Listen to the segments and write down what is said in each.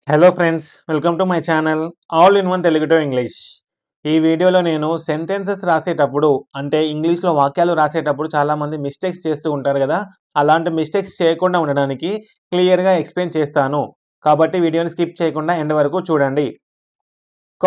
Hello friends, welcome to my channel all in one Telugu to English. ఈ వీడియోలో నేను sentences రాసేటప్పుడు అంటే ఇంగ్లీష్లో వాక్యాలు రాసేటప్పుడు చాలామంది మిస్టేక్స్ చేస్తూ ఉంటారు కదా. అలాంటి మిస్టేక్స్ చేయకుండా ఉండడానికి క్లియర్గా ఎక్స్ప్లెయిన్ చేస్తాను. కాబట్టి వీడియోని స్కిప్ చేయకుండా ఎండ్ వరకు చూడండి.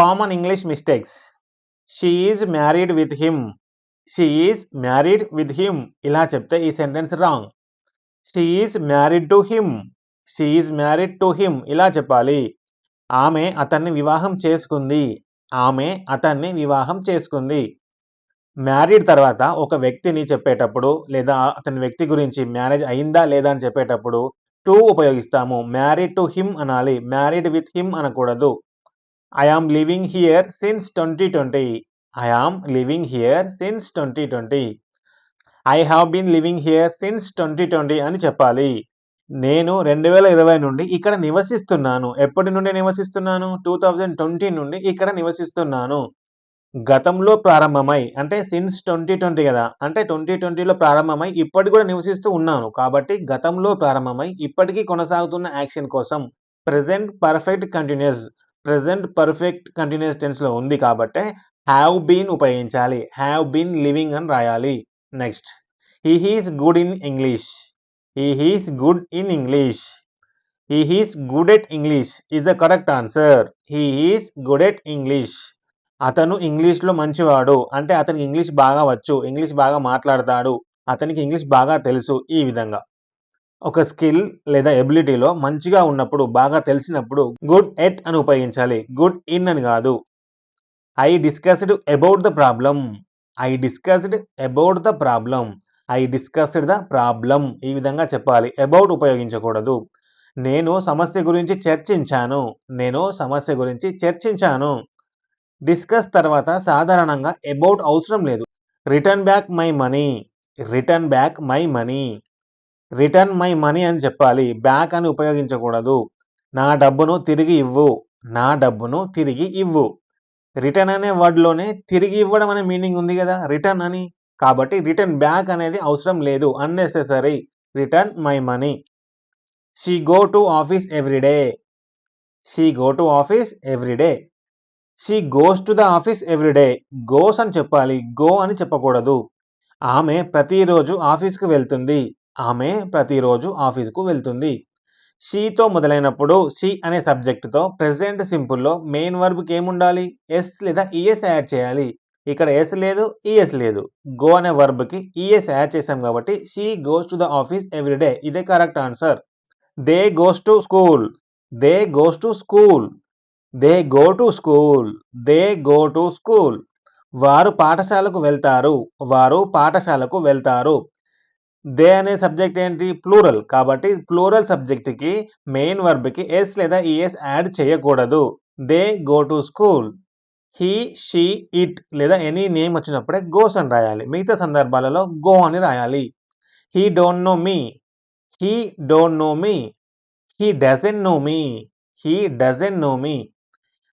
Common English mistakes. She is married with him. She is married with him ఇలా చెప్తే ఈ sentence wrong. She is married to him. She is married to him ఇలా చెప్పాలి. ఆమె అతన్ని వివాహం చేసుకుంది. ఆమె అతన్ని వివాహం చేసుకుంది. మ్యారీడ్ తర్వాత ఒక వ్యక్తిని చెప్పేటప్పుడు లేదా అతని వ్యక్తి గురించి మ్యారేజ్ అయిందా లేదా అని చెప్పేటప్పుడు టు ఉపయోగిస్తాము. మ్యారీడ్ టు హిమ్ అనాలి. మ్యారీడ్ విత్ హిమ్ అనకూడదు. I am living here since 2020. I am living here since 2020. I have been living here since 2020 అని చెప్పాలి. నేను 2020 నుండి ఇక్కడ నివసిస్తున్నాను. ఎప్పటి నుండి నివసిస్తున్నాను? 2020 నుండి ఇక్కడ నివసిస్తున్నాను. గతంలో ప్రారంభమై అంటే సిన్స్ 2020 కదా. అంటే 2020లో ప్రారంభమై ఇప్పటికి కూడా నివసిస్తూ ఉన్నాను. కాబట్టి గతంలో ప్రారంభమై ఇప్పటికీ కొనసాగుతున్న యాక్షన్ కోసం ప్రెజెంట్ పర్ఫెక్ట్ కంటిన్యూస్ టెన్స్లో ఉంది కాబట్టి హ్యావ్ బీన్ ఉపయోగించాలి. హ్యావ్ బీన్ లివింగ్ అని రాయాలి. Next, he is good in English. He is good in English. He is good at English is the correct answer. He is good at English. అతను ఇంగ్లీష్లో మంచివాడు అంటే అతనికి ఇంగ్లీష్ బాగా వచ్చు, ఇంగ్లీష్ బాగా మాట్లాడతాడు, అతనికి ఇంగ్లీష్ బాగా తెలుసు. ఈ విధంగా ఒక స్కిల్ లేదా ఎబిలిటీలో మంచిగా ఉన్నప్పుడు బాగా తెలిసినప్పుడు గుడ్ ఎట్ అని ఉపయోగించాలి. గుడ్ ఇన్ అని కాదు. I discussed about the problem. I discussed about the problem. I discussed the problem ఈ విధంగా చెప్పాలి. అబౌట్ ఉపయోగించకూడదు. నేను సమస్య గురించి చర్చించాను. నేను సమస్య గురించి చర్చించాను. డిస్కస్ తర్వాత సాధారణంగా అబౌట్ అవసరం లేదు. Return back my money. Return back my money. Return my money అని చెప్పాలి. బ్యాక్ అని ఉపయోగించకూడదు. నా డబ్బును తిరిగి ఇవ్వు. నా డబ్బును తిరిగి ఇవ్వు. రిటర్న్ అనే వర్డ్లోనే తిరిగి ఇవ్వడం అనే మీనింగ్ ఉంది కదా, రిటర్న్ అని. కాబట్టి రిటర్న్ బ్యాక్ అనేది అవసరం లేదు. Unnecessary. Return my money. She go to office everyday. She go to office everyday. She goes to the office everyday. Goes అని చెప్పాలి. గో అని చెప్పకూడదు. ఆమె ప్రతిరోజు ఆఫీస్కు వెళ్తుంది. ఆమె ప్రతిరోజు ఆఫీస్కు వెళ్తుంది. షీతో మొదలైనప్పుడు షీ అనే సబ్జెక్టుతో ప్రెజెంట్ సింపుల్లో మెయిన్ వర్బ్కి ఏముండాలి? ఎస్ లేదా ఈఎస్ యాడ్ చేయాలి. ఇక్కడ ఎస్ లేదు, ఈఎస్ లేదు. గో అనే వర్బ్కి ఈఎస్ యాడ్ చేసాం కాబట్టి she goes to the office everyday ఇదే correct answer. They goes to school. They goes to school. They go to school. They go to school. వారు పాఠశాలకు వెళ్తారు. వారు పాఠశాలకు వెళ్తారు. దే అనే సబ్జెక్ట్ ఏంటి? ప్లూరల్. కాబట్టి ప్లూరల్ సబ్జెక్ట్కి మెయిన్ వర్బ్కి ఎస్ లేదా ఈఎస్ యాడ్ చేయకూడదు. They go to school. He, she, it లేదా ఎనీ నేమ్ వచ్చినప్పుడే గోస్ అని రాయాలి. మిగతా సందర్భాలలో గో అని రాయాలి. He don't know me. He don't know me. He doesn't know me. He doesn't know me.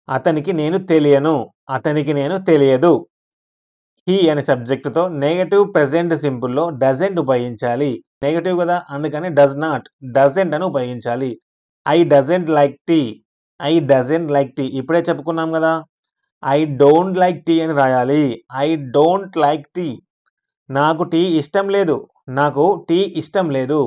అతనికి నేను తెలియను. అతనికి నేను తెలియదు. హీ అనే సబ్జెక్టుతో నెగటివ్ ప్రెజెంట్ సింపుల్లో డజంట్ ఉపయోగించాలి. నెగటివ్ కదా, అందుకని డస్ నాట్, డజంట్ అని ఉపయోగించాలి. I doesn't like tea. I doesn't like tea ఇప్పుడే చెప్పుకున్నాం కదా. ఐ డోంట్ లైక్ టీ అని రాయాలి. I don't like tea. నాకు టీ ఇష్టం లేదు. నాకు టీ ఇష్టం లేదు.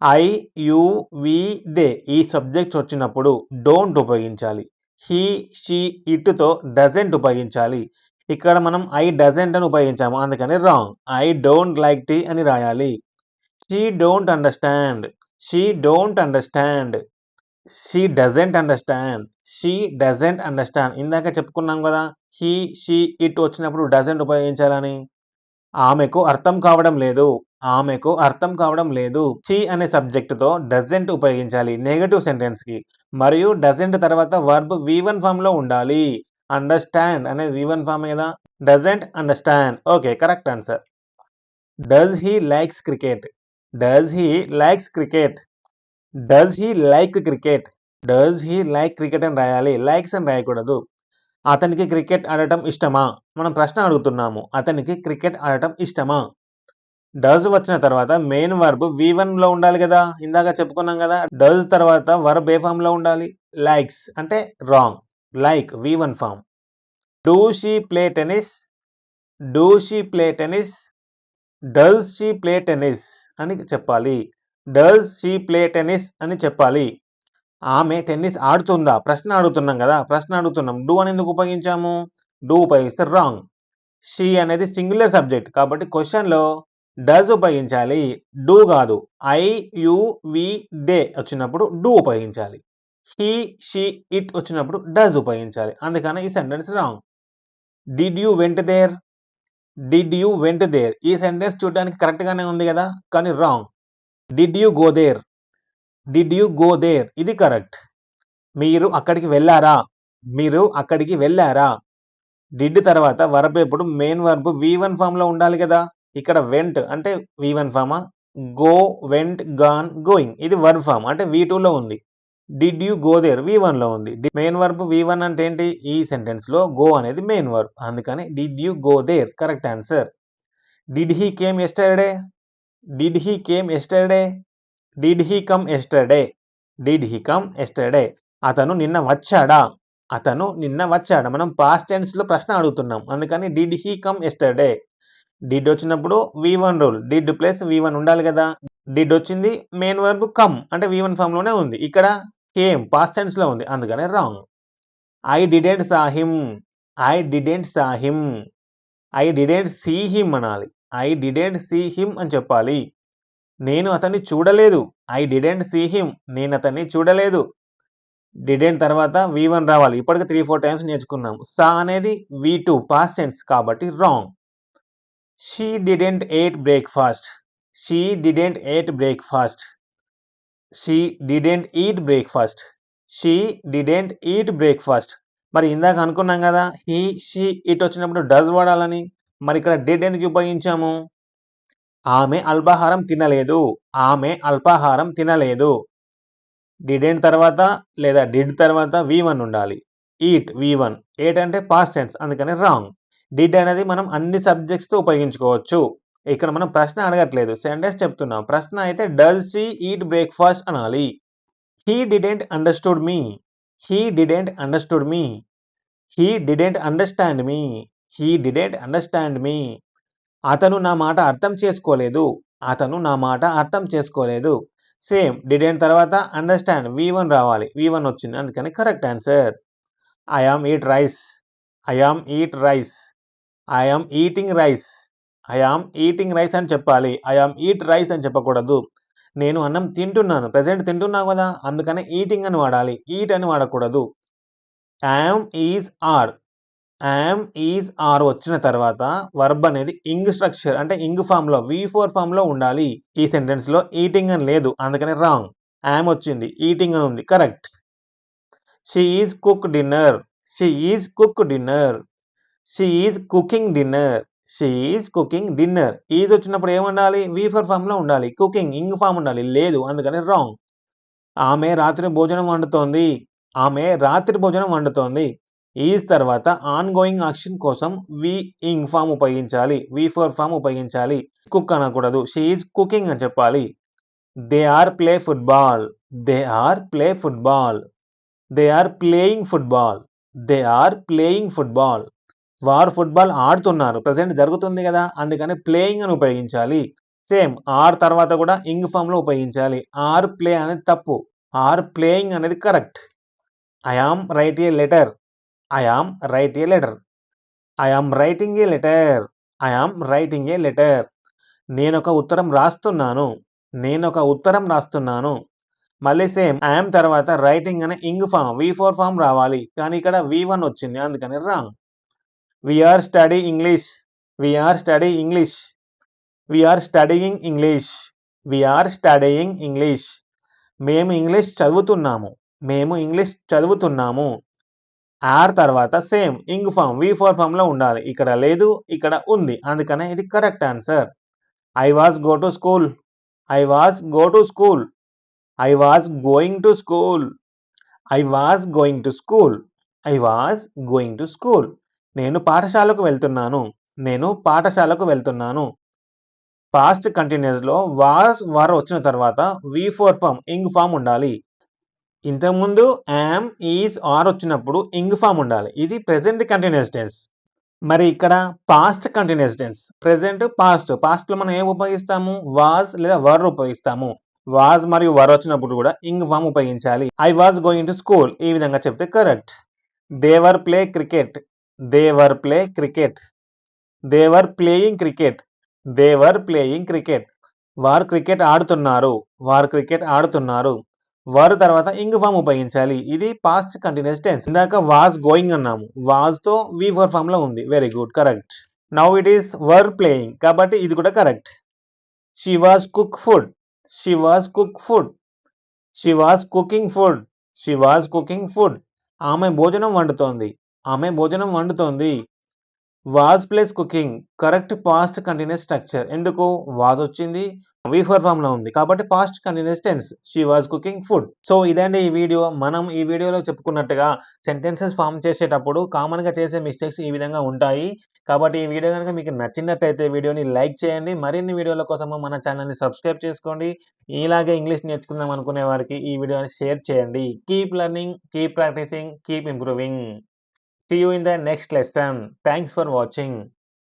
ఐ, యు, వి, దే ఈ సబ్జెక్ట్స్ వచ్చినప్పుడు డోంట్ ఉపయోగించాలి. హీ, షీ, ఇట్తో డజంట్ ఉపయోగించాలి. ఇక్కడ మనం ఐ డజంట్ అని ఉపయోగించాము, అందుకని wrong. I don't like tea అని రాయాలి. She don't understand. She don't understand. She doesn't understand. She doesn't understand ఇందాక చెప్పుకున్నాం కదా, హీ, షీ, ఇట్ వచ్చినప్పుడు డజంట్ ఉపయోగించాలని. ఆమెకు అర్థం కావడం లేదు. ఆమెకు అర్థం కావడం లేదు. షీ అనే సబ్జెక్టుతో డజంట్ ఉపయోగించాలి నెగటివ్ సెంటెన్స్కి. మరియు డజంట్ తర్వాత వర్బ్ V1 ఫామ్లో ఉండాలి. అండర్స్టాండ్ అనేది V1 ఫామ్ కదా. Doesn't understand. Okay, correct answer. Does he likes cricket. Does he likes cricket. Does he like cricket. Does he like cricket అని రాయాలి. లైక్స్ అని రాయకూడదు. అతనికి క్రికెట్ ఆడటం ఇష్టమా? మనం ప్రశ్న అడుగుతున్నాము. అతనికి క్రికెట్ ఆడటం ఇష్టమా? డస్ వచ్చిన తర్వాత మెయిన్ వర్బ్ V1లో ఉండాలి కదా. ఇందాక చెప్పుకున్నాం కదా, డస్ తర్వాత వర్బ్ ఏ ఫామ్లో ఉండాలి? లైక్స్ అంటే wrong. Like V1 form. Do she play tennis? Do she play tennis? Does she play tennis అని చెప్పాలి. డస్ షీ ప్లే టెన్నిస్ అని చెప్పాలి. ఆమె టెన్నిస్ ఆడుతుందా? ప్రశ్న అడుగుతున్నాం కదా, ప్రశ్న అడుగుతున్నాం. డూ అని ఎందుకు ఉపయోగించాము? డూ ఉపయోగిస్తే రాంగ్. షీ అనేది సింగులర్ సబ్జెక్ట్ కాబట్టి క్వశ్చన్లో డస్ ఉపయోగించాలి, డూ కాదు. ఐ యు వి దే వచ్చినప్పుడు డూ ఉపయోగించాలి. హీ షీ ఇట్ వచ్చినప్పుడు డస్ ఉపయోగించాలి. అందుకని ఈ sentence wrong. Did you went there? Did you went there ఈ సెంటెన్స్ చూడడానికి కరెక్ట్ గానే ఉంది కదా, కానీ wrong. Did you go there? Did you go there ఇది కరెక్ట్. మీరు అక్కడికి వెళ్ళారా? మీరు అక్కడికి వెళ్ళారా? డిడ్ తర్వాత వర్బ్ ఎప్పుడు మెయిన్ వర్బ్ V1 ఫామ్ లో ఉండాలి కదా. ఇక్కడ వెంట్ అంటే V1 Fama? Go, vent, gone, going ఇది వర్బ్ ఫామ్ అంటే V2 లో ఉంది. Did you go there V1 లో ఉంది. మెయిన్ వర్బ్ V1 అంటే ఏంటి? ఈ సెంటెన్స్ లో గో అనేది మెయిన్ వర్బ్, అందుకని did you go there correct answer. Did he came yesterday? Did he came yesterday? Did he come yesterday? Did he come yesterday? అతను నిన్న వచ్చాడా? అతను నిన్న వచ్చాడా? మనం పాస్ట్ టెన్స్ లో ప్రశ్న అడుగుతున్నాం, అందుకని did he come yesterday. Did వచ్చినప్పుడు V1 rule, did plus V1 ఉండాలి కదా. డిడ్ వచ్చింది మెయిన్ వర్బ్ కమ్ అంటే V1 ఫామ్ లోనే ఉంది. ఇక్కడ కేమ్ పాస్ట్ టెన్స్ లో ఉంది, అందుకనే wrong. I didn't saw him. I didn't saw him. I didn't see him అనాలి. ఐ డిడెంట్ సీ హిమ్ అని చెప్పాలి. నేను అతన్ని చూడలేదు. I didn't see him. నేను అతన్ని చూడలేదు. డిడెంట్ తర్వాత V1 రావాలి. ఇప్పటికి 3-4 టైమ్స్ నేర్చుకున్నాం. సా అనేది V2 పాస్ట్ టెన్స్ కాబట్టి wrong. She didn't eight breakfast. She didn't eight breakfast. She didn't eat breakfast. She didn't eat breakfast. మరి ఇందాక అనుకున్నాం కదా హీ షీ ఇట్ వచ్చినప్పుడు డస్ వాడాలని. మరి ఇక్కడ డిడ్ ఎందుకు ఉపయోగించాము? ఆమె అల్పాహారం తినలేదు. ఆమె అల్పాహారం తినలేదు. డిడెంట్ తర్వాత లేదా డిడ్ తర్వాత V1 ఉండాలి. Eat V1. ఎయిట్ అంటే పాస్ట్ టెన్స్, అందుకని రాంగ్. డిడ్ అనేది మనం అన్ని సబ్జెక్ట్స్ తో ఉపయోగించుకోవచ్చు. ఇక్కడ మనం ప్రశ్న అడగట్లేదు, సెంటెన్స్ చెప్తున్నాం. ప్రశ్న అయితే డస్ షీ ఈట్ బ్రేక్ఫాస్ట్ అనాలి. He didn't understood me. He didn't understood me. He didn't understand me. He didn't understand me. అతను నా మాట అర్థం చేసుకోలేదు. అతను నా మాట అర్థం చేసుకోలేదు. సేమ్ డిడెంట్ తర్వాత అండర్స్టాండ్ V1 రావాలి. V1 వచ్చింది, అందుకని correct answer. I am eat rice. I am eat rice. I am eating rice. I am eating rice అని చెప్పాలి. ఐ ఆమ్ ఈట్ రైస్ అని చెప్పకూడదు. నేను అన్నం తింటున్నాను, ప్రెసెంట్ తింటున్నావు కదా, అందుకని ఈటింగ్ అని వాడాలి, ఈట్ అని వాడకూడదు. Am is are. Am is are వచ్చిన తర్వాత వర్బ్ అనేది ఇంగ్ స్ట్రక్చర్ అంటే ఇంగ్ ఫామ్ లో V4 ఫామ్ లో ఉండాలి. ఈ సెంటెన్స్ లో ఈటింగ్ అని లేదు, అందుకని రాంగ్. యామ్ వచ్చింది, ఈటింగ్ అని ఉంది, correct. She is cook dinner. She is cook dinner. She is cooking dinner. She is cooking dinner. Is వచ్చినప్పుడు ఏముండాలి? V4 ఫామ్ లో ఉండాలి. కుకింగ్ ఇంగ్ ఫామ్ ఉండాలి, లేదు, అందుకని రాంగ్. ఆమె రాత్రి భోజనం వండుతోంది. ఆమె రాత్రి భోజనం వండుతోంది. ఈజ్ తర్వాత ఆన్ గోయింగ్ యాక్షన్ కోసం ఇంగ్ ఫామ్ ఉపయోగించాలి. V4 ఫామ్ ఉపయోగించాలి. కుక్ అనకూడదు. షీ ఈజ్ కుకింగ్ అని చెప్పాలి. They are play football. They are play football. They are playing football. They are playing football. వారు ఫుట్బాల్ ఆడుతున్నారు, ప్రజెంట్ జరుగుతుంది కదా, అందుకని ప్లేయింగ్ అని ఉపయోగించాలి. సేమ్ ఆర్ తర్వాత కూడా ఇంగ్ ఫామ్ లో ఉపయోగించాలి. ఆర్ ప్లే అనేది తప్పు, ఆర్ ప్లేయింగ్ అనేది correct. I am write a letter. I am write a letter. I am writing a letter. I am writing a letter. నేనొక ఉత్తరం రాస్తున్నాను. నేనొక ఉత్తరం రాస్తున్నాను. మళ్ళీ సేమ్ ఐఎమ్ తర్వాత రైటింగ్ అనే ఇంగ్ ఫామ్ V4 ఫామ్ రావాలి, కానీ ఇక్కడ V1 వచ్చింది, అందుకని wrong. We are studying English. We are studying English. We are studying English. We are studying English. మేము ఇంగ్లీష్ చదువుతున్నాము. మేము ఇంగ్లీష్ చదువుతున్నాము. ఆర్ తర్వాత same ing form V4 form లో ఉండాలి. ఇక్కడ లేదు, ఇక్కడ ఉంది, అందుకనే ఇది correct answer. I was go to school. I was go to school. I was going to school. I was going to school. I was going to school. నేను పాఠశాలకు వెళ్తున్నాను. నేను పాఠశాలకు వెళ్తున్నాను. పాస్ట్ కంటిన్యూస్ లో వాజ్ వర్ వచ్చిన తర్వాత V4 form ing form ఉండాలి. ఇంతకుముందు యామ్, ఈజ్, ఆర్ వచ్చినప్పుడు ఇంగ్ ఫామ్ ఉండాలి. ఇది ప్రెజెంట్ కంటిన్యూస్ టెన్స్. మరి ఇక్కడ past continuous tense. Present, past. పాస్ట్‌లో మనం ఏం ఉపయోగిస్తాము? వాస్ లేదా వర్ ఉపయోగిస్తాము. వాస్ మరియు వర్ వచ్చినప్పుడు కూడా ఇంగ్ ఫామ్ ఉపయోగించాలి. I was going to school ఈ విధంగా చెప్తే correct. They were play cricket. They were play cricket. They were playing cricket. They were playing cricket. వారు క్రికెట్ ఆడుతున్నారు. వారు క్రికెట్ ఆడుతున్నారు. వర్ తర్వాత ఇంగ్ ఫామ్ ఉపయోగించాలి. ఇది పాస్ట్ కంటిన్యూస్ టెన్స్. ఇందాక వాస్ గోయింగ్ అన్నాము. వాస్ తో వి ఫర్ ఫామ్ లో ఉంది. Very good, correct. Now it is were playing కాబట్టి ఇది కూడా correct. She was cook food. She was cook food. She was cooking food. She was cooking food. ఆమె భోజనం వండుతోంది. ఆమె భోజనం వండుతోంది. Was plus cooking correct past continuous structure. ఎందుకు? వాజ్ వచ్చింది, వి ఫర్ ఫామ్ లో ఉంది కాబట్టి past continuous tense. She was cooking food. So ఇదండి ఈ వీడియో. మనం ఈ వీడియోలో చెప్పుకున్నట్టుగా సెంటెన్సెస్ ఫామ్ చేసేటప్పుడు కామన్ గా చేసే మిస్టేక్స్ ఈ విధంగా ఉంటాయి. కాబట్టి ఈ వీడియో కనుక మీకు నచ్చినట్లయితే వీడియోని లైక్ చేయండి. మరిన్ని వీడియోల కోసము మన ఛానల్ని సబ్స్క్రైబ్ చేసుకోండి. ఇలాగే ఇంగ్లీష్ నేర్చుకుందాం అనుకునే వారికి ఈ వీడియోని షేర్ చేయండి. Keep learning, keep practising, keep improving. See you in the next lesson. Thanks for watching.